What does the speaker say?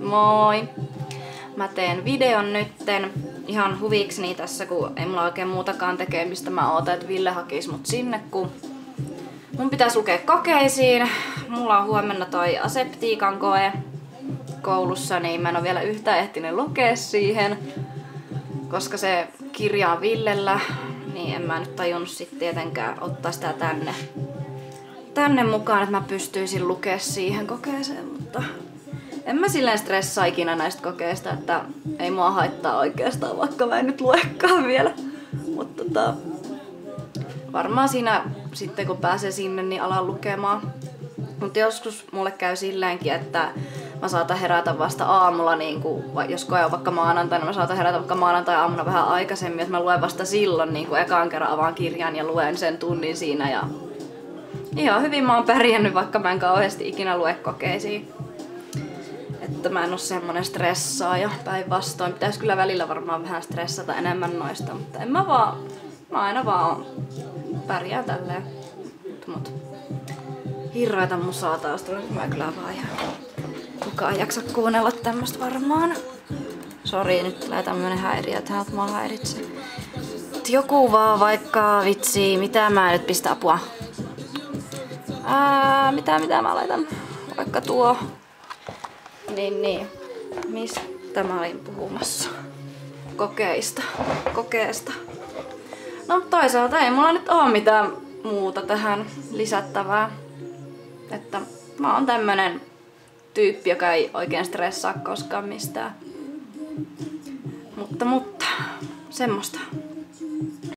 Moi! Mä teen videon nytten ihan huvikseni tässä, kun ei mulla oikein muutakaan tekemistä. Mä ootan, että Ville hakis mut sinne, kun mun pitäisi lukea kokeisiin. Mulla on huomenna toi aseptiikan koe koulussa, niin mä en oo vielä yhtään ehtinyt lukea siihen. Koska se kirja on Villellä, niin en mä nyt tajunnut sit tietenkään ottaa sitä tänne mukaan, että mä pystyisin lukea siihen kokeeseen, mutta en mä silleen stressaa ikinä näistä kokeista, että ei mua haittaa oikeastaan, vaikka mä en nyt luekaan vielä. Mutta varmaan siinä sitten kun pääsee sinne, niin alan lukemaan. Mutta joskus mulle käy silleenkin, että mä saatan herätä vasta aamulla, niin jos koe on vaikka maanantaina, mä saatan herätä vaikka maanantai-aamuna vähän aikaisemmin, että mä luen vasta silloin, niin kun ekaan kerran avaan kirjan ja luen sen tunnin siinä. Ja ihan hyvin mä oon pärjännyt, vaikka mä en kauheasti ikinä lue kokeisiin. Että mä en oo semmonen stressaaja, päinvastoin. Pitäis kyllä välillä varmaan vähän stressata enemmän noista, mutta en mä aina vaan pärjään tälleen. Mut hirveetä musaa taustalla, mä kyllä vaan ihan kukaan jaksa kuunnella tämmöstä varmaan. Sori, nyt tulee tämmönen häiriö, että häät mua häiritsee. Joku vaan vaikka vitsi, mitä mä nyt pistä apua. Mitä mä laitan? Vaikka tuo. Niin. Mistä mä olin puhumassa? Kokeesta. No toisaalta ei mulla nyt oo mitään muuta tähän lisättävää. Että mä oon tämmönen tyyppi, joka ei oikein stressaa koskaan mistään. Mutta semmoista.